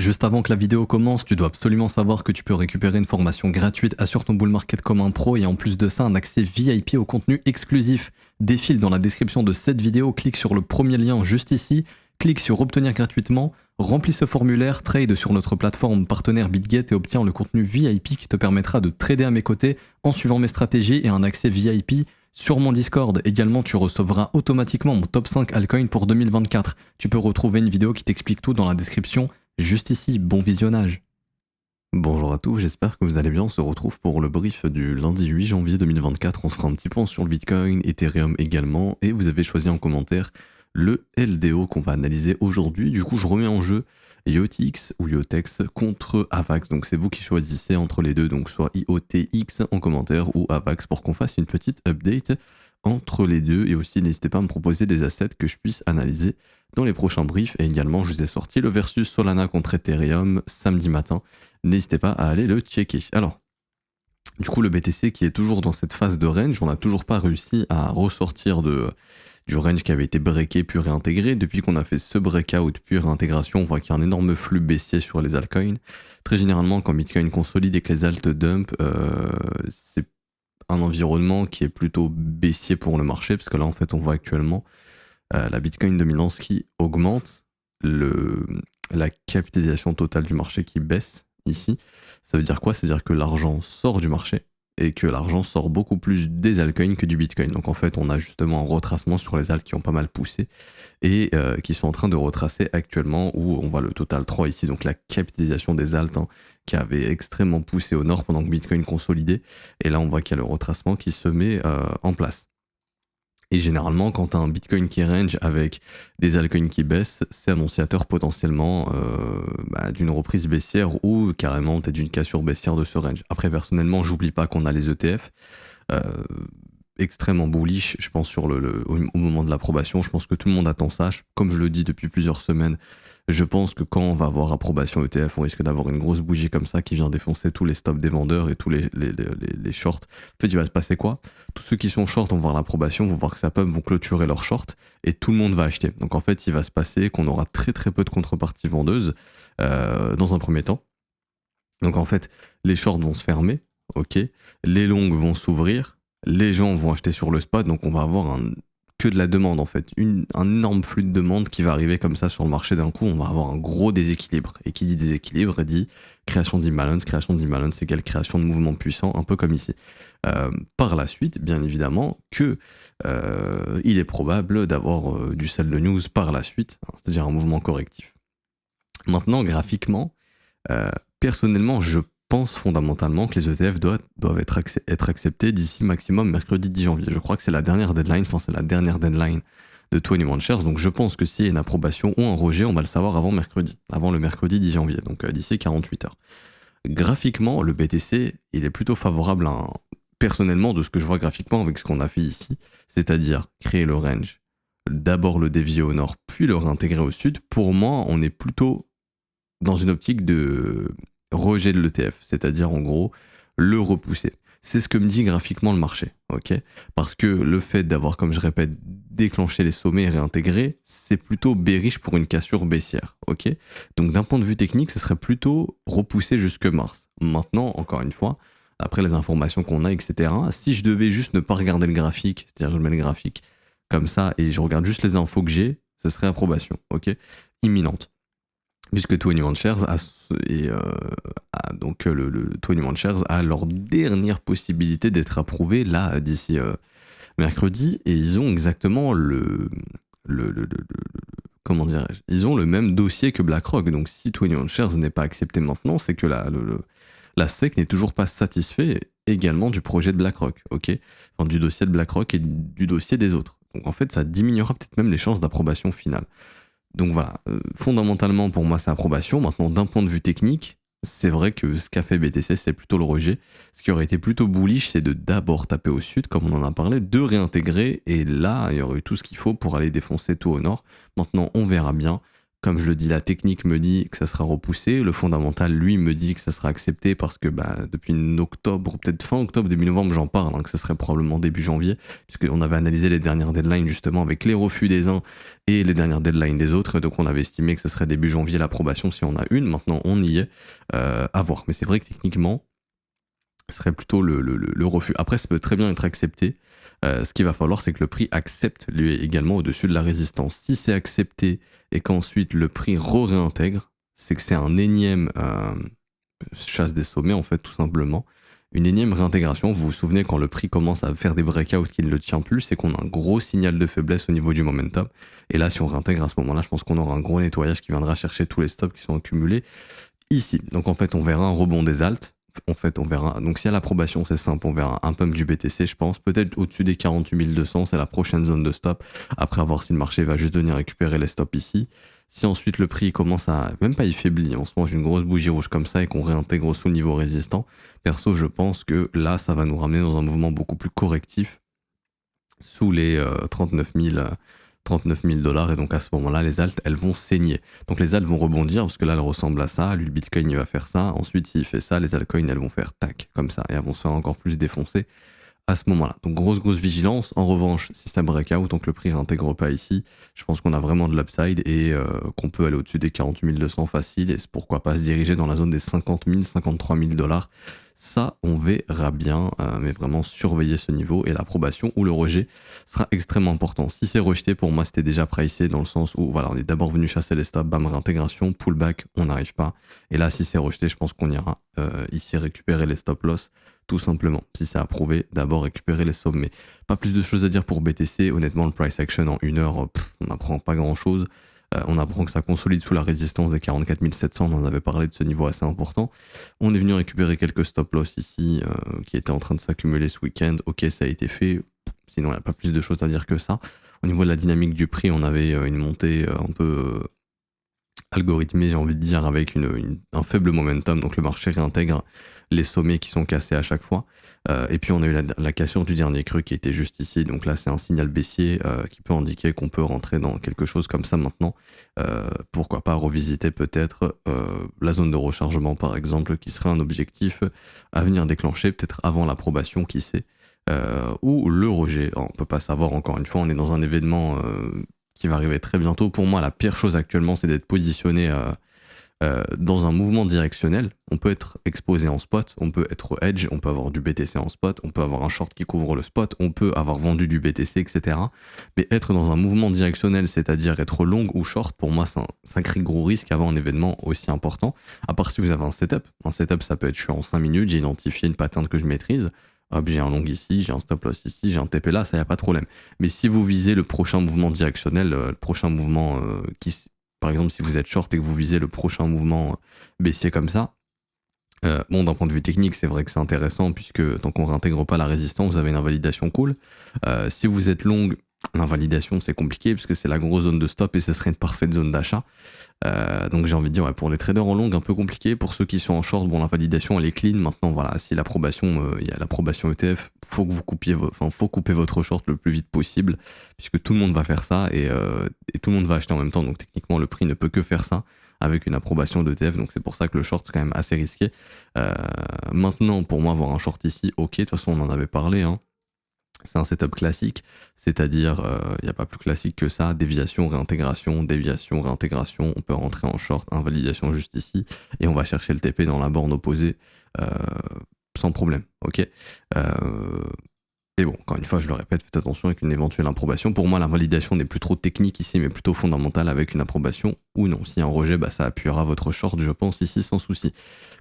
Juste avant que la vidéo commence, tu dois absolument savoir que tu peux récupérer une formation gratuite Assure ton bull market comme un pro et en plus de ça un accès VIP au contenu exclusif. Défile dans la description de cette vidéo, clique sur le premier lien juste ici, clique sur obtenir gratuitement, remplis ce formulaire, trade sur notre plateforme partenaire BitGet et obtiens le contenu VIP qui te permettra de trader à mes côtés en suivant mes stratégies et un accès VIP sur mon Discord. Également, tu recevras automatiquement mon top 5 altcoins pour 2024. Tu peux retrouver une vidéo qui t'explique tout dans la description juste ici. Bon visionnage. Bonjour à tous, j'espère que vous allez bien. On se retrouve pour le brief du lundi 8 janvier 2024. On se fera un petit point sur le Bitcoin, Ethereum également. Et vous avez choisi en commentaire le LDO qu'on va analyser aujourd'hui. Du coup, je remets en jeu IOTX ou IOTEX contre AVAX. Donc c'est vous qui choisissez entre les deux, donc soit IOTX en commentaire ou AVAX pour qu'on fasse une petite update entre les deux. Et aussi n'hésitez pas à me proposer des assets que je puisse analyser dans les prochains briefs. Et également je vous ai sorti le versus Solana contre Ethereum samedi matin. N'hésitez pas à aller le checker. Alors du coup le BTC qui est toujours dans cette phase de range, on n'a toujours pas réussi à ressortir du range qui avait été breaké puis réintégré. Depuis qu'on a fait ce breakout puis réintégration, on voit qu'il y a un énorme flux baissier sur les altcoins. Très généralement, quand Bitcoin consolide et que les alts dump, c'est un environnement qui est plutôt baissier pour le marché, parce que là, en fait, on voit actuellement la Bitcoin dominance qui augmente, la capitalisation totale du marché qui baisse ici. Ça veut dire quoi? C'est-à-dire que l'argent sort du marché, et que l'argent sort beaucoup plus des altcoins que du Bitcoin. Donc en fait, on a justement un retracement sur les alts qui ont pas mal poussé et qui sont en train de retracer actuellement, où on voit le total 3 ici, donc la capitalisation des alts qui avait extrêmement poussé au nord pendant que Bitcoin consolidait. Et là, on voit qu'il y a le retracement qui se met en place. Et généralement, quand tu as un Bitcoin qui range avec des altcoins qui baissent, c'est annonciateur potentiellement d'une reprise baissière ou carrément peut-être d'une cassure baissière de ce range. Après, personnellement, j'oublie pas qu'on a les ETF extrêmement bullish, je pense, au moment de l'approbation. Je pense que tout le monde attend ça. Comme je le dis depuis plusieurs semaines, je pense que quand on va avoir approbation ETF, on risque d'avoir une grosse bougie comme ça qui vient défoncer tous les stops des vendeurs et tous les shorts. En fait, il va se passer quoi? Tous ceux qui sont shorts vont voir l'approbation, vont voir que ça pump, vont clôturer leurs shorts et tout le monde va acheter. Donc en fait, il va se passer qu'on aura très très peu de contreparties vendeuses dans un premier temps. Donc en fait, les shorts vont se fermer, ok, les longues vont s'ouvrir, les gens vont acheter sur le spot, donc on va avoir que de la demande en fait, un énorme flux de demande qui va arriver comme ça sur le marché d'un coup. On va avoir un gros déséquilibre, et qui dit déséquilibre dit création d'imbalance, c'est quelle création de mouvements puissants, un peu comme ici. Par la suite, bien évidemment, que il est probable d'avoir du sell de news par la suite, c'est-à-dire un mouvement correctif. Maintenant, graphiquement, personnellement, je pense fondamentalement que les ETF doivent être acceptés d'ici maximum mercredi 10 janvier. Je crois que c'est la dernière deadline, de 21 shares. Donc je pense que s'il y a une approbation ou un rejet, on va le savoir avant le mercredi 10 janvier, donc d'ici 48 heures. Graphiquement, le BTC, il est plutôt favorable personnellement, de ce que je vois graphiquement avec ce qu'on a fait ici, c'est-à-dire créer le range, d'abord le dévier au nord, puis le réintégrer au sud. Pour moi, on est plutôt dans une optique de rejet de l'ETF, c'est-à-dire en gros le repousser. C'est ce que me dit graphiquement le marché, ok? Parce que le fait d'avoir, comme je répète, déclenché les sommets et réintégré, c'est plutôt bearish pour une cassure baissière, ok? Donc d'un point de vue technique, ce serait plutôt repoussé jusque mars. Maintenant, encore une fois, après les informations qu'on a, etc., si je devais juste ne pas regarder le graphique, c'est-à-dire je mets le graphique comme ça et je regarde juste les infos que j'ai, ce serait approbation, ok? Imminente. Puisque 21 shares donc le 21 shares a leur dernière possibilité d'être approuvé là d'ici mercredi, et ils ont exactement comment dirais-je, ils ont le même dossier que BlackRock. Donc si 21 shares n'est pas accepté maintenant, c'est que la SEC n'est toujours pas satisfait également du projet de BlackRock, ok, enfin, du dossier de BlackRock et du dossier des autres. Donc en fait, ça diminuera peut-être même les chances d'approbation finale. Donc voilà, fondamentalement pour moi c'est approbation. Maintenant, d'un point de vue technique, c'est vrai que ce qu'a fait BTC, c'est plutôt le rejet. Ce qui aurait été plutôt bullish, c'est de d'abord taper au sud, comme on en a parlé, de réintégrer, et là, il y aurait eu tout ce qu'il faut pour aller défoncer tout au nord. Maintenant, on verra bien Comme je le dis, la technique me dit que ça sera repoussé. Le fondamental, lui, me dit que ça sera accepté parce que depuis octobre, peut-être fin octobre, début novembre, j'en parle, hein, que ça serait probablement début janvier, puisqu'on avait analysé les dernières deadlines justement avec les refus des uns et les dernières deadlines des autres. Donc on avait estimé que ce serait début janvier l'approbation si on a une. Maintenant, on y est. À voir. Mais c'est vrai que techniquement, ce serait plutôt le refus. Après, ça peut très bien être accepté. Ce qu'il va falloir, c'est que le prix accepte lui également au-dessus de la résistance. Si c'est accepté et qu'ensuite le prix réintègre, c'est que c'est un énième chasse des sommets, en fait, tout simplement. Une énième réintégration. Vous vous souvenez, quand le prix commence à faire des breakouts qui ne le tient plus, c'est qu'on a un gros signal de faiblesse au niveau du momentum. Et là, si on réintègre à ce moment-là, je pense qu'on aura un gros nettoyage qui viendra chercher tous les stops qui sont accumulés ici. Donc en fait, on verra un rebond des alts. En fait, on verra. Donc, si à l'approbation, c'est simple, on verra un pump du BTC, je pense. Peut-être au-dessus des 48 200, c'est la prochaine zone de stop. Après, à voir si le marché va juste venir récupérer les stops ici. Si ensuite le prix commence à. Même pas, il faiblit. On se mange une grosse bougie rouge comme ça et qu'on réintègre sous le niveau résistant. Perso, je pense que là, ça va nous ramener dans un mouvement beaucoup plus correctif sous les 39 000 $, et donc à ce moment-là, les alts, elles vont saigner. Donc les alts vont rebondir, parce que là, elles ressemblent à ça, lui, le Bitcoin, il va faire ça, ensuite, s'il fait ça, les altcoins, elles vont faire tac, comme ça, et elles vont se faire encore plus défoncer à ce moment-là. Donc grosse vigilance. En revanche, si ça breakout, donc le prix réintègre pas ici, je pense qu'on a vraiment de l'upside et qu'on peut aller au-dessus des 48 200 facile, et pourquoi pas se diriger dans la zone des 50 000, 53 000 $. Ça, on verra bien, mais vraiment surveiller ce niveau, et l'approbation ou le rejet sera extrêmement important. Si c'est rejeté, pour moi, c'était déjà pricé dans le sens où, voilà, on est d'abord venu chasser les stops, bam, réintégration, pullback, on n'arrive pas. Et là, si c'est rejeté, je pense qu'on ira ici récupérer les stop loss, tout simplement. Si c'est approuvé, d'abord récupérer les sommets. Pas plus de choses à dire pour BTC. Honnêtement, le price action en 1 heure, on n'apprend pas grand-chose. On apprend que ça consolide sous la résistance des 44 700, on en avait parlé de ce niveau assez important. On est venu récupérer quelques stop loss ici qui étaient en train de s'accumuler ce week-end. Ok, ça a été fait, sinon il n'y a pas plus de choses à dire que ça. Au niveau de la dynamique du prix, on avait une montée un peu algorithmée, j'ai envie de dire, avec un faible momentum, donc le marché réintègre les sommets qui sont cassés à chaque fois. Et puis on a eu la cassure du dernier cru qui était juste ici, donc là c'est un signal baissier qui peut indiquer qu'on peut rentrer dans quelque chose comme ça maintenant. Pourquoi pas revisiter peut-être la zone de rechargement par exemple, qui serait un objectif à venir déclencher peut-être avant l'approbation, qui sait, ou le rejet. On peut pas savoir, encore une fois, on est dans un événement qui va arriver très bientôt. Pour moi, la pire chose actuellement, c'est d'être positionné dans un mouvement directionnel. On peut être exposé en spot, on peut être hedge, on peut avoir du BTC en spot, on peut avoir un short qui couvre le spot, on peut avoir vendu du BTC, etc. Mais être dans un mouvement directionnel, c'est-à-dire être long ou short, pour moi, c'est un sacré gros risque avant un événement aussi important. À part si vous avez un setup. Un setup, ça peut être, je suis en 5 minutes, j'ai identifié une pattern que je maîtrise. Hop, j'ai un long ici, j'ai un stop loss ici, j'ai un TP là, ça y a pas de problème. Mais si vous visez le prochain mouvement directionnel, le prochain mouvement par exemple, si vous êtes short et que vous visez le prochain mouvement baissier comme ça, bon, d'un point de vue technique, c'est vrai que c'est intéressant puisque tant qu'on réintègre pas la résistance, vous avez une invalidation cool. Si vous êtes long, l'invalidation c'est compliqué puisque c'est la grosse zone de stop et ce serait une parfaite zone d'achat. Donc j'ai envie de dire, ouais, pour les traders en long, un peu compliqué. Pour ceux qui sont en short, bon, l'invalidation elle est clean. Maintenant, voilà, si l'approbation, il y a l'approbation ETF, faut que vous faut couper votre short le plus vite possible, puisque tout le monde va faire ça et tout le monde va acheter en même temps. Donc techniquement, le prix ne peut que faire ça avec une approbation d'ETF. Donc c'est pour ça que le short c'est quand même assez risqué. Maintenant, pour moi, avoir un short ici, ok. De toute façon, on en avait parlé, hein. C'est un setup classique, c'est-à-dire il n'y a pas plus classique que ça, déviation, réintégration, on peut rentrer en short, invalidation juste ici, et on va chercher le TP dans la borne opposée sans problème, ok. Et bon, encore une fois, je le répète, faites attention avec une éventuelle approbation. Pour moi, la validation n'est plus trop technique ici, mais plutôt fondamentale avec une approbation ou non. Si un rejet, ça appuiera votre short, je pense, ici, sans souci.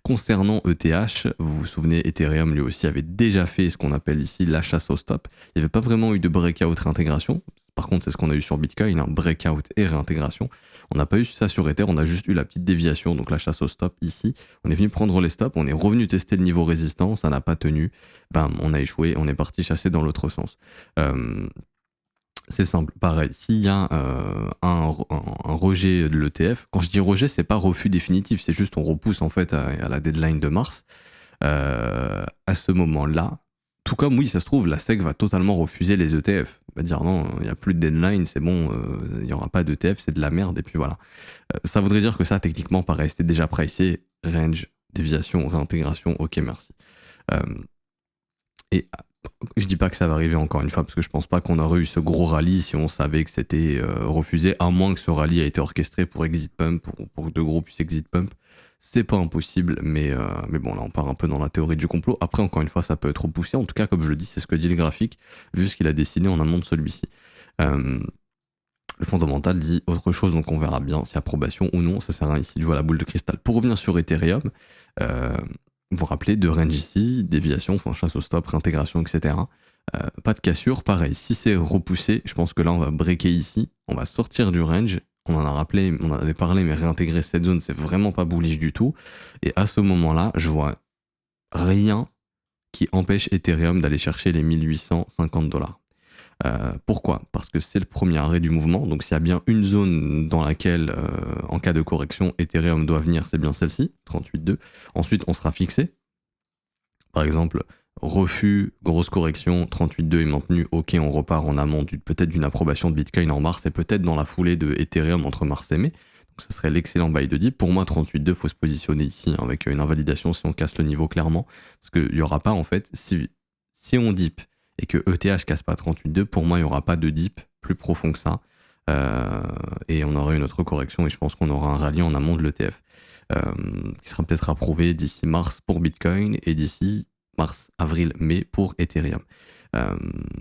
Concernant ETH, vous vous souvenez, Ethereum, lui aussi, avait déjà fait ce qu'on appelle ici la chasse au stop. Il n'y avait pas vraiment eu de breakout réintégration. Par contre, c'est ce qu'on a eu sur Bitcoin, breakout et réintégration. On n'a pas eu ça sur Ether, on a juste eu la petite déviation, donc la chasse au stop ici. On est venu prendre les stops, on est revenu tester le niveau résistance, ça n'a pas tenu. Bam, on a échoué, on est parti chasser dans l'autre sens. C'est simple, pareil, s'il y a un rejet de l'ETF, quand je dis rejet, c'est pas refus définitif, c'est juste on repousse en fait à la deadline de mars. À ce moment-là, tout comme oui, ça se trouve, la SEC va totalement refuser les ETF. va dire non, il n'y a plus de deadline, c'est bon, il n'y aura pas d'ETF, c'est de la merde, et puis voilà. Ça voudrait dire que ça, techniquement, pareil, c'était déjà pricé, range, déviation, réintégration, ok, merci. Et je dis pas que ça va arriver encore une fois, parce que je pense pas qu'on aurait eu ce gros rallye si on savait que c'était refusé, à moins que ce rallye a été orchestré pour exit pump, pour que De Gros puisse exit pump. C'est pas impossible, mais bon, là on part un peu dans la théorie du complot. Après, encore une fois, ça peut être repoussé. En tout cas, comme je le dis, c'est ce que dit le graphique, vu ce qu'il a décidé en amont de celui-ci. Le fondamental dit autre chose, donc on verra bien si approbation ou non, ça sert à rien ici de jouer à la boule de cristal. Pour revenir sur Ethereum, vous vous rappelez de range ici, déviation, enfin chasse au stop, réintégration, etc. Pas de cassure, pareil, si c'est repoussé, je pense que là on va breaker ici, on va sortir du range, on en avait parlé, mais réintégrer cette zone, c'est vraiment pas bullish du tout. Et à ce moment-là, je vois rien qui empêche Ethereum d'aller chercher les 1850$. Pourquoi? Parce que c'est le premier arrêt du mouvement, donc s'il y a bien une zone dans laquelle, en cas de correction, Ethereum doit venir, c'est bien celle-ci, 38.2. Ensuite, on sera fixé. Par exemple, refus, grosse correction, 38.2 est maintenu, ok, on repart en amont peut-être d'une approbation de Bitcoin en mars, et peut-être dans la foulée de Ethereum entre mars et mai. Donc ça serait l'excellent buy de dip. Pour moi, 38.2, faut se positionner ici, hein, avec une invalidation si on casse le niveau clairement, parce qu'il n'y aura pas, en fait, si on dip, et que ETH casse pas 38.2, pour moi, il n'y aura pas de dip plus profond que ça. Et on aura une autre correction, et je pense qu'on aura un rallye en amont de l'ETF, qui sera peut-être approuvé d'ici mars pour Bitcoin, et d'ici mars, avril, mai pour Ethereum.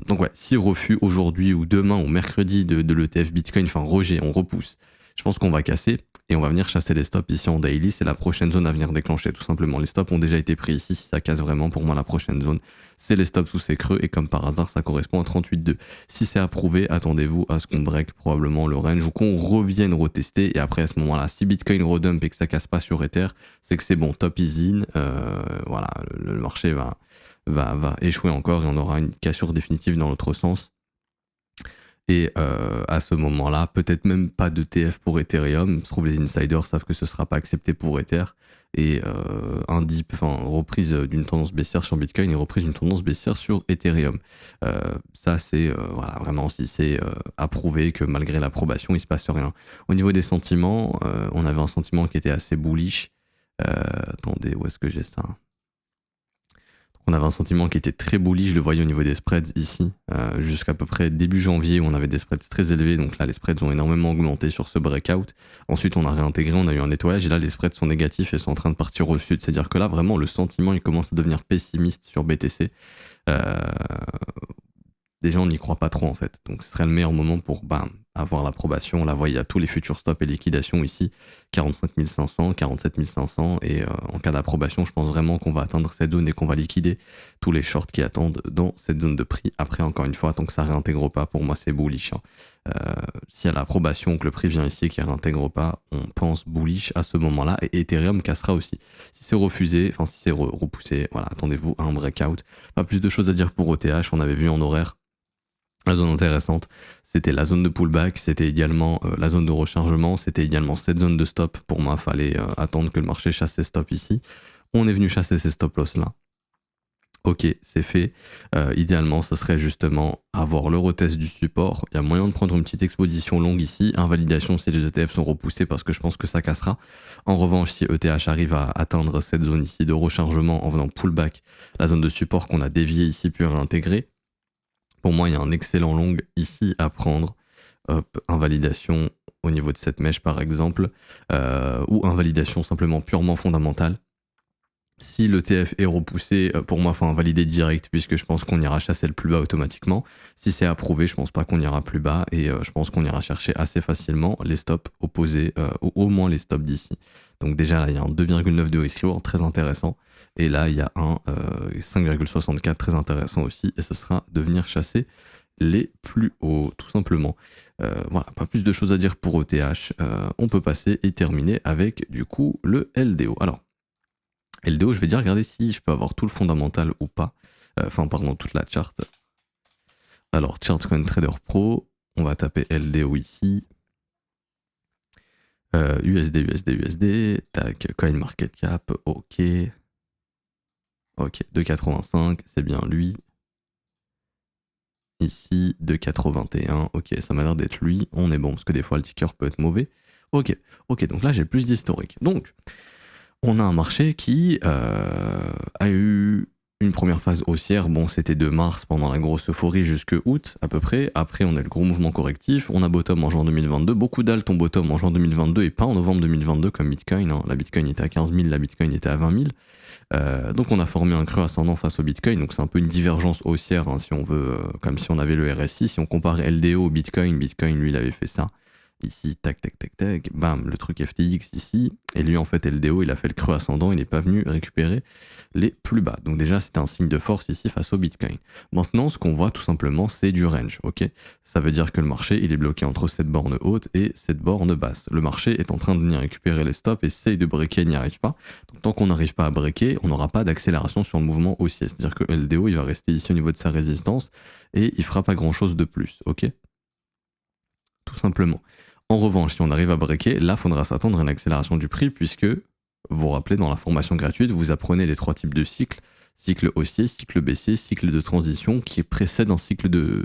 Donc ouais, si refus aujourd'hui ou demain ou mercredi de l'ETF Bitcoin, enfin rejet, on repousse, je pense qu'on va casser. Et on va venir chasser les stops ici en daily, c'est la prochaine zone à venir déclencher tout simplement. Les stops ont déjà été pris ici, si ça casse vraiment, pour moi la prochaine zone, c'est les stops sous ces creux, et comme par hasard ça correspond à 38.2. Si c'est approuvé, attendez-vous à ce qu'on break probablement le range, ou qu'on revienne retester, et après à ce moment-là, si Bitcoin redump et que ça casse pas sur Ether, c'est que c'est bon, top is in, voilà, le marché va échouer encore, et on aura une cassure définitive dans l'autre sens. Et à ce moment-là, peut-être même pas de TF pour Ethereum. Je trouve les insiders savent que ce ne sera pas accepté pour Ether. Et un dip, enfin reprise d'une tendance baissière sur Bitcoin et reprise d'une tendance baissière sur Ethereum. Ça, c'est voilà, vraiment si c'est approuvé que malgré l'approbation, il ne se passe rien. Au niveau des sentiments, on avait un sentiment qui était assez bullish. Attendez, où est-ce que j'ai ça ? On avait un sentiment qui était très bullish, je le voyais au niveau des spreads ici, jusqu'à peu près début janvier où on avait des spreads très élevés, donc là les spreads ont énormément augmenté sur ce breakout. Ensuite on a réintégré, on a eu un nettoyage, et là les spreads sont négatifs et sont en train de partir au sud, c'est-à-dire que là vraiment le sentiment il commence à devenir pessimiste sur BTC. Déjà on n'y croit pas trop en fait, donc ce serait le meilleur moment pour avoir l'approbation. Là, voyez, il y a tous les futurs stops et liquidations ici, 45 500, 47 500, et en cas d'approbation, je pense vraiment qu'on va atteindre cette zone et qu'on va liquider tous les shorts qui attendent dans cette zone de prix. Après, encore une fois, tant que ça réintègre pas, pour moi c'est bullish. Si à l'approbation, que le prix vient ici et qu'il ne réintègre pas, on pense bullish à ce moment-là, et Ethereum cassera aussi. Si c'est refusé, enfin si c'est repoussé, voilà, attendez-vous à un breakout. Pas plus de choses à dire pour ETH, on avait vu en horaire. La zone intéressante, c'était la zone de pullback, c'était également la zone de rechargement, c'était également cette zone de stop. Pour moi, il fallait attendre que le marché chasse ses stops ici. On est venu chasser ces stop loss là. Ok, c'est fait. Idéalement, ce serait justement avoir le retest du support. Il y a moyen de prendre une petite exposition longue ici. Invalidation si les ETF sont repoussés, parce que je pense que ça cassera. En revanche, si ETH arrive à atteindre cette zone ici de rechargement en venant pullback, la zone de support qu'on a déviée ici puis réintégrée, pour moi, il y a un excellent long ici à prendre. Hop, invalidation au niveau de cette mèche par exemple, ou invalidation simplement purement fondamentale. Si l'ETF est repoussé, pour moi, il faut invalider direct, puisque je pense qu'on ira chasser le plus bas automatiquement. Si c'est approuvé, je pense pas qu'on ira plus bas, et je pense qu'on ira chercher assez facilement les stops opposés, ou au moins les stops d'ici. Donc déjà, là, il y a un 2,9 de risk reward très intéressant, et là, il y a un 5,64 très intéressant aussi, et ce sera de venir chasser les plus hauts, tout simplement. Voilà, pas plus de choses à dire pour ETH. On peut passer et terminer avec, du coup, le LDO. Alors, LDO, je vais dire, regarder si je peux avoir tout le fondamental ou pas. Enfin, pardon, toute la charte. Alors, ChartCoin Trader Pro, on va taper LDO ici. USD, USD, USD. Tac, CoinMarketCap, ok. Ok, 2,85, c'est bien lui. ici de 81. Ok, ça m'a l'air d'être lui. On est bon parce que des fois le ticker peut être mauvais. Ok, donc là j'ai plus d'historique. Donc on a un marché qui a eu une première phase haussière. Bon, c'était de mars pendant la grosse euphorie jusque août à peu près. Après, on a le gros mouvement correctif. On a bottom en juin 2022. Beaucoup d'alts ont bottom en juin 2022 et pas en novembre 2022 comme Bitcoin. Hein. La Bitcoin était à 15 000, la Bitcoin était à 20 000. Donc on a formé un creux ascendant face au Bitcoin. Donc c'est un peu une divergence haussière, hein, si on veut, comme si on avait le RSI. Si on compare LDO au Bitcoin, Bitcoin lui il avait fait ça. Ici, tac, bam, le truc FTX ici, et lui en fait LDO, il a fait le creux ascendant, il n'est pas venu récupérer les plus bas. Donc déjà, c'était un signe de force ici face au Bitcoin. Maintenant, ce qu'on voit tout simplement, c'est du range, ok. Ça veut dire que le marché, il est bloqué entre cette borne haute et cette borne basse. Le marché est en train de venir récupérer les stops, essaye de breaker, il n'y arrive pas. Donc tant qu'on n'arrive pas à breaker, on n'aura pas d'accélération sur le mouvement haussier. C'est-à-dire que LDO, il va rester ici au niveau de sa résistance, et il fera pas grand-chose de plus, ok. Tout simplement. En revanche, si on arrive à breaker, là, il faudra s'attendre à une accélération du prix puisque, vous vous rappelez, dans la formation gratuite, vous apprenez les 3 types de cycles. Cycle haussier, cycle baissier, cycle de transition qui précède un cycle de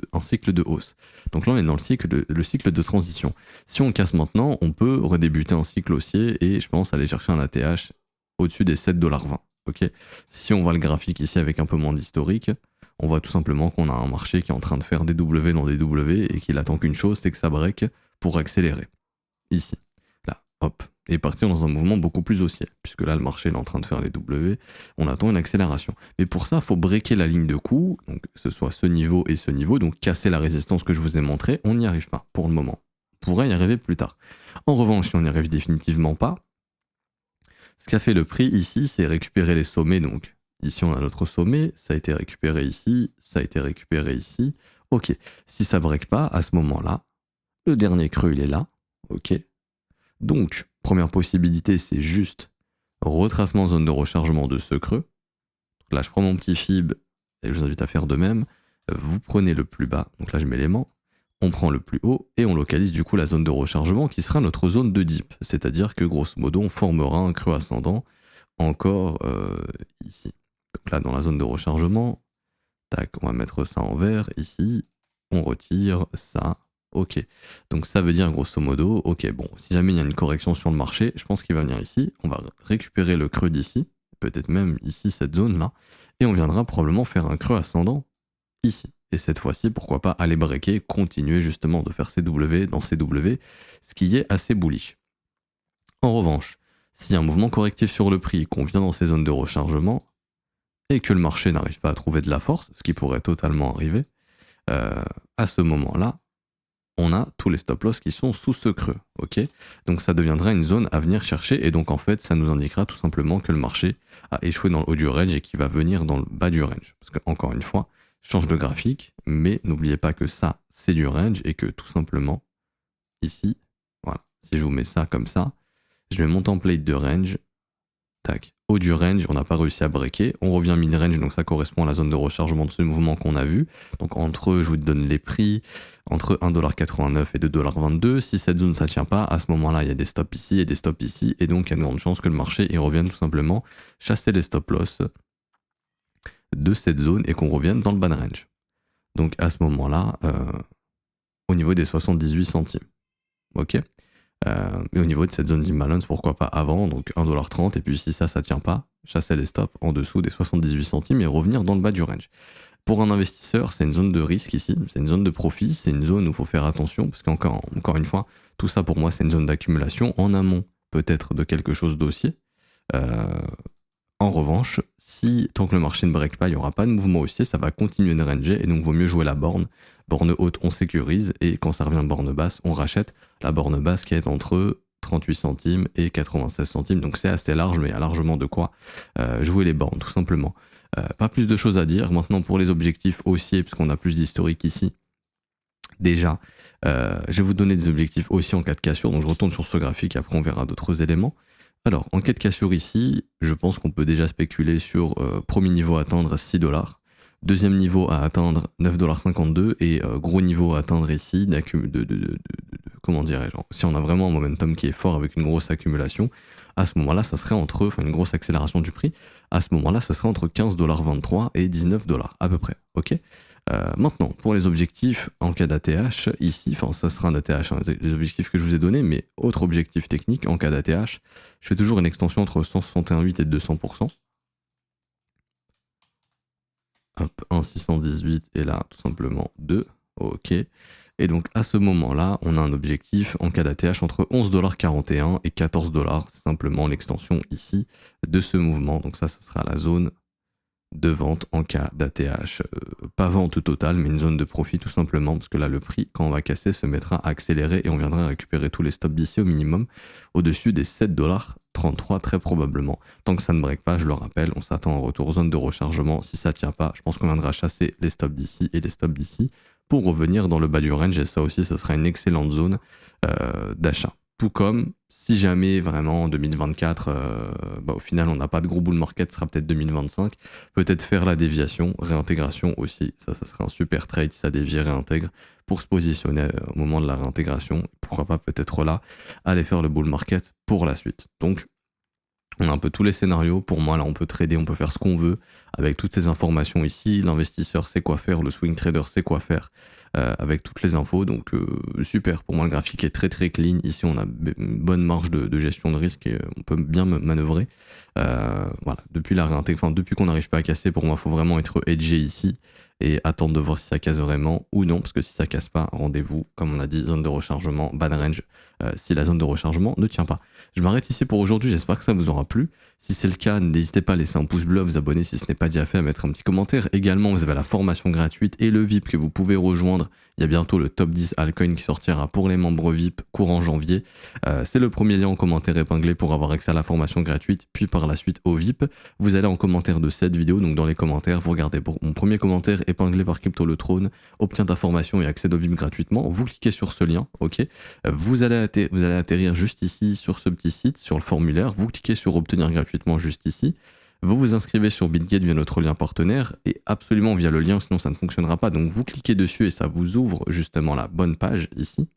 hausse. Donc là, on est dans le cycle de transition. Si on casse maintenant, on peut redébuter un cycle haussier et je pense aller chercher un ATH au-dessus des 7,20$. Okay, si on voit le graphique ici avec un peu moins d'historique, on voit tout simplement qu'on a un marché qui est en train de faire des W dans des W et qu'il attend qu'une chose, c'est que ça break pour accélérer. Ici, là, hop, et partir dans un mouvement beaucoup plus haussier, puisque là le marché est en train de faire les W, on attend une accélération. Mais pour ça, il faut breaker la ligne de coup, donc que ce soit ce niveau et ce niveau, donc casser la résistance que je vous ai montré, on n'y arrive pas pour le moment. On pourrait y arriver plus tard. En revanche, si on n'y arrive définitivement pas, ce qu'a fait le prix ici, c'est récupérer les sommets, donc ici on a notre sommet, ça a été récupéré ici, ça a été récupéré ici. Ok, si ça break pas, à ce moment-là, le dernier creux il est là, ok. Donc, première possibilité, c'est juste retracement zone de rechargement de ce creux. Donc là, je prends mon petit fib et je vous invite à faire de même. Vous prenez le plus bas, donc là je mets l'aimant, on prend le plus haut et on localise du coup la zone de rechargement qui sera notre zone de dip. C'est-à-dire que grosso modo, on formera un creux ascendant encore ici. Donc là, dans la zone de rechargement, tac, on va mettre ça en vert ici, on retire ça. Ok, donc ça veut dire grosso modo, ok, bon, si jamais il y a une correction sur le marché, je pense qu'il va venir ici, on va récupérer le creux d'ici, peut-être même ici, cette zone-là, et on viendra probablement faire un creux ascendant ici. Et cette fois-ci, pourquoi pas aller breaker, continuer justement de faire ces W dans ces W, ce qui est assez bullish. En revanche, s'il y a un mouvement correctif sur le prix, qu'on vient dans ces zones de rechargement, et que le marché n'arrive pas à trouver de la force, ce qui pourrait totalement arriver, à ce moment-là, on a tous les stop-loss qui sont sous ce creux, ok. Donc ça deviendra une zone à venir chercher, et donc en fait, ça nous indiquera tout simplement que le marché a échoué dans le haut du range et qu'il va venir dans le bas du range. Parce que, encore une fois, je change de graphique, mais n'oubliez pas que ça, c'est du range, et que tout simplement, ici, voilà, si je vous mets ça comme ça, je mets mon template de range, tac, haut du range, on n'a pas réussi à breaker, on revient mid-range, donc ça correspond à la zone de rechargement de ce mouvement qu'on a vu. Donc entre eux, je vous donne les prix, entre 1,89$ et 2,22$. Si cette zone ça tient pas, à ce moment-là, il y a des stops ici et des stops ici, et donc il y a de grandes chances que le marché il revienne tout simplement chasser les stop-loss de cette zone et qu'on revienne dans le bas range. Donc à ce moment-là, au niveau des 78 centimes. Ok. Mais au niveau de cette zone d'imbalance, pourquoi pas avant, donc 1,30$, et puis si ça tient pas, chasser les stops en dessous des 78 centimes et revenir dans le bas du range. Pour un investisseur, c'est une zone de risque ici, c'est une zone de profit, c'est une zone où il faut faire attention, parce qu'encore une fois, tout ça pour moi c'est une zone d'accumulation en amont, peut-être de quelque chose d'haussier. En revanche, si tant que le marché ne break pas, il n'y aura pas de mouvement haussier, ça va continuer de ranger, et donc vaut mieux jouer la borne. Borne haute, on sécurise, et quand ça revient borne basse, on rachète la borne basse qui est entre 38 centimes et 96 centimes. Donc c'est assez large, mais il y a largement de quoi jouer les bornes, tout simplement. Pas plus de choses à dire. Maintenant, pour les objectifs haussiers, puisqu'on a plus d'historique ici, déjà, je vais vous donner des objectifs haussiers en cas de cassure. Donc je retourne sur ce graphique, après on verra d'autres éléments. Alors, en cas de cassure ici, je pense qu'on peut déjà spéculer sur premier niveau à atteindre à $6. Deuxième niveau à atteindre 9,52 $, et gros niveau à atteindre ici, comment dirais-je, si on a vraiment un momentum qui est fort avec une grosse accumulation, à ce moment-là, ça serait une grosse accélération du prix, à ce moment-là, ça serait entre 15,23 $ et 19 $ à peu près, ok. Maintenant, pour les objectifs en cas d'ATH, ici, ça sera un ATH, hein, les objectifs que je vous ai donnés, mais autre objectif technique, en cas d'ATH, je fais toujours une extension entre 161,8 et 200%. Hop, 1,618 et là, tout simplement 2, ok. Et donc, à ce moment-là, on a un objectif en cas d'ATH entre 11,41 $ et 14 $, c'est simplement l'extension ici de ce mouvement. Donc ça sera la zone de vente en cas d'ATH, pas vente totale, mais une zone de profit tout simplement, parce que là le prix, quand on va casser, se mettra à accélérer et on viendra récupérer tous les stops d'ici au minimum, au-dessus des 7,33 $ très probablement. Tant que ça ne break pas, je le rappelle, on s'attend en retour zone de rechargement. Si ça tient pas, je pense qu'on viendra chasser les stops d'ici et les stops d'ici pour revenir dans le bas du range, et ça aussi, ce sera une excellente zone d'achat. Tout comme, si jamais vraiment en 2024, au final on n'a pas de gros bull market, ce sera peut-être 2025, peut-être faire la déviation, réintégration aussi, ça serait un super trade si ça dévie et réintègre pour se positionner au moment de la réintégration, pourquoi pas peut-être là, aller faire le bull market pour la suite. Donc on a un peu tous les scénarios, pour moi là on peut trader, on peut faire ce qu'on veut avec toutes ces informations ici, l'investisseur sait quoi faire, le swing trader sait quoi faire avec toutes les infos, donc super, pour moi le graphique est très très clean, ici on a une bonne marge de gestion de risque et on peut bien manœuvrer, voilà, depuis la réintégration, depuis qu'on n'arrive pas à casser, pour moi il faut vraiment être hedgé ici et attendre de voir si ça casse vraiment ou non, parce que si ça casse pas, rendez-vous, comme on a dit, zone de rechargement, bad range, si la zone de rechargement ne tient pas. Je m'arrête ici pour aujourd'hui, j'espère que ça vous aura plu. Si c'est le cas, n'hésitez pas à laisser un pouce bleu, à vous abonner si ce n'est pas déjà fait, à mettre un petit commentaire. Également, vous avez la formation gratuite et le VIP que vous pouvez rejoindre. Il y a bientôt le top 10 altcoin qui sortira pour les membres VIP courant janvier. C'est le premier lien en commentaire épinglé pour avoir accès à la formation gratuite, puis par la suite au VIP. Vous allez en commentaire de cette vidéo, donc dans les commentaires, vous regardez mon premier commentaire épinglé par Crypto Le Trône, obtient ta formation et accède au VIP gratuitement. Vous cliquez sur ce lien, ok. Vous allez atterrir juste ici sur ce petit site, sur le formulaire. Vous cliquez sur obtenir gratuitement juste ici. Vous vous inscrivez sur BitGate via notre lien partenaire et absolument via le lien, sinon ça ne fonctionnera pas. Donc vous cliquez dessus et ça vous ouvre justement la bonne page ici.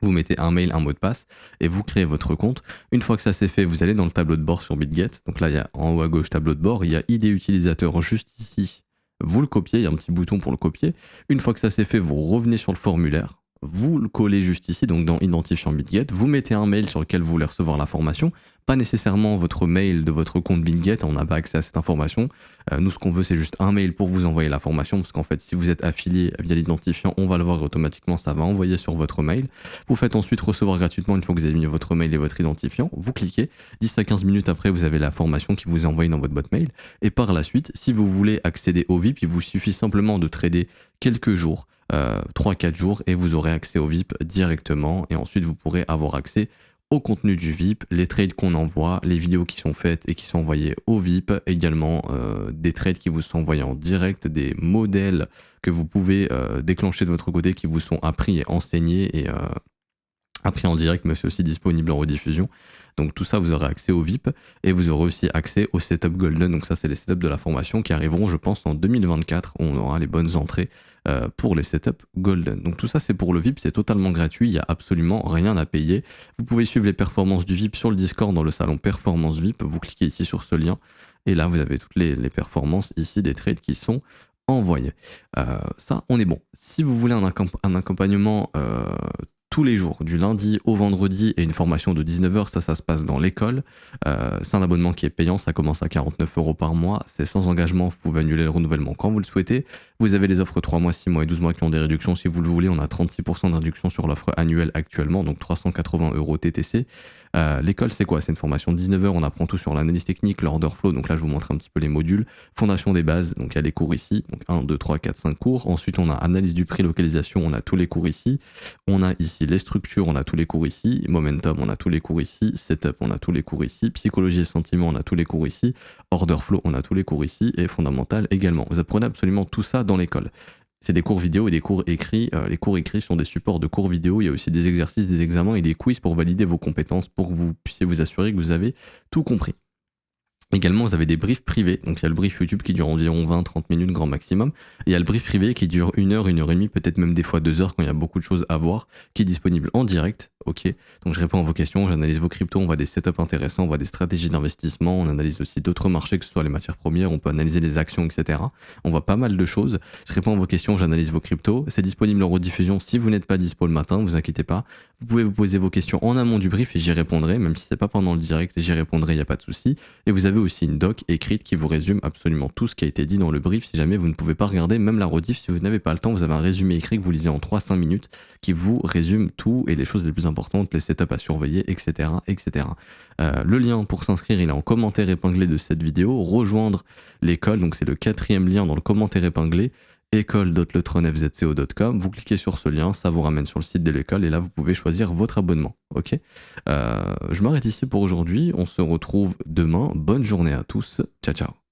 Vous mettez un mail, un mot de passe et vous créez votre compte. Une fois que ça c'est fait, vous allez dans le tableau de bord sur BitGate. Donc là, il y a en haut à gauche tableau de bord, il y a ID utilisateur juste ici. Vous le copiez, il y a un petit bouton pour le copier. Une fois que ça c'est fait, vous revenez sur le formulaire. Vous le collez juste ici, donc dans identifiant BitGate, vous mettez un mail sur lequel vous voulez recevoir la formation, pas nécessairement votre mail de votre compte BitGate, on n'a pas accès à cette information. Nous, ce qu'on veut, c'est juste un mail pour vous envoyer la formation, parce qu'en fait, si vous êtes affilié via l'identifiant, on va le voir automatiquement, ça va envoyer sur votre mail. Vous faites ensuite recevoir gratuitement, une fois que vous avez mis votre mail et votre identifiant, vous cliquez, 10 à 15 minutes après, vous avez la formation qui vous est envoyée dans votre boîte mail, et par la suite, si vous voulez accéder au VIP, il vous suffit simplement de trader quelques jours, 3-4 jours, et vous aurez accès au VIP directement, et ensuite vous pourrez avoir accès au contenu du VIP, les trades qu'on envoie, les vidéos qui sont faites et qui sont envoyées au VIP, également des trades qui vous sont envoyés en direct, des modèles que vous pouvez déclencher de votre côté qui vous sont appris et enseignés et appris en direct, mais c'est aussi disponible en rediffusion. Donc tout ça, vous aurez accès au VIP et vous aurez aussi accès au setup Golden. Donc ça, c'est les setups de la formation qui arriveront, je pense, en 2024, où on aura les bonnes entrées pour les setups Golden. Donc tout ça, c'est pour le VIP, c'est totalement gratuit, il n'y a absolument rien à payer. Vous pouvez suivre les performances du VIP sur le Discord dans le salon Performance VIP. Vous cliquez ici sur ce lien et là, vous avez toutes les performances ici des trades qui sont envoyés. Ça, on est bon. Si vous voulez un accompagnement tous les jours, du lundi au vendredi, et une formation de 19 h, ça se passe dans l'école. C'est un abonnement qui est payant, ça commence à 49 € par mois, c'est sans engagement, vous pouvez annuler le renouvellement quand vous le souhaitez. Vous avez les offres 3 mois, 6 mois et 12 mois qui ont des réductions si vous le voulez, on a 36% de réduction sur l'offre annuelle actuellement, donc 380 € TTC. L'école, c'est quoi? C'est une formation de 19 h, on apprend tout sur l'analyse technique, l'order flow, donc là je vous montre un petit peu les modules, fondation des bases, donc il y a les cours ici, donc 1, 2, 3, 4, 5 cours, ensuite on a analyse du prix, localisation, on a tous les cours ici, on a ici les structures, on a tous les cours ici, momentum, on a tous les cours ici, setup, on a tous les cours ici, psychologie et sentiment, on a tous les cours ici, order flow, on a tous les cours ici, et fondamental également. Vous apprenez absolument tout ça dans l'école. C'est des cours vidéo et des cours écrits. Les cours écrits sont des supports de cours vidéo. Il y a aussi des exercices, des examens et des quiz pour valider vos compétences, pour que vous puissiez vous assurer que vous avez tout compris. Également, vous avez des briefs privés. Donc, il y a le brief YouTube qui dure environ 20-30 minutes, grand maximum. Et il y a le brief privé qui dure 1 heure et demie, peut-être même des fois 2 heures quand il y a beaucoup de choses à voir, qui est disponible en direct. Ok. Donc, je réponds à vos questions, j'analyse vos cryptos, on voit des setups intéressants, on voit des stratégies d'investissement, on analyse aussi d'autres marchés, que ce soit les matières premières, on peut analyser les actions, etc. On voit pas mal de choses. Je réponds à vos questions, j'analyse vos cryptos. C'est disponible en rediffusion si vous n'êtes pas dispo le matin, vous inquiétez pas. Vous pouvez vous poser vos questions en amont du brief et j'y répondrai, même si c'est pas pendant le direct, j'y répondrai, il n'y a pas de souci. Et vous avez aussi une doc écrite qui vous résume absolument tout ce qui a été dit dans le brief. Si jamais vous ne pouvez pas regarder, même la rediff, si vous n'avez pas le temps, vous avez un résumé écrit que vous lisez en 3-5 minutes qui vous résume tout et les choses les plus importantes, les setups à surveiller, etc. etc. Le lien pour s'inscrire, il est en commentaire épinglé de cette vidéo. Rejoindre l'école, donc c'est le 4e lien dans le commentaire épinglé. école.letronfzco.com, vous cliquez sur ce lien, ça vous ramène sur le site de l'école et là vous pouvez choisir votre abonnement. Ok, je m'arrête ici pour aujourd'hui, on se retrouve demain, bonne journée à tous, ciao ciao.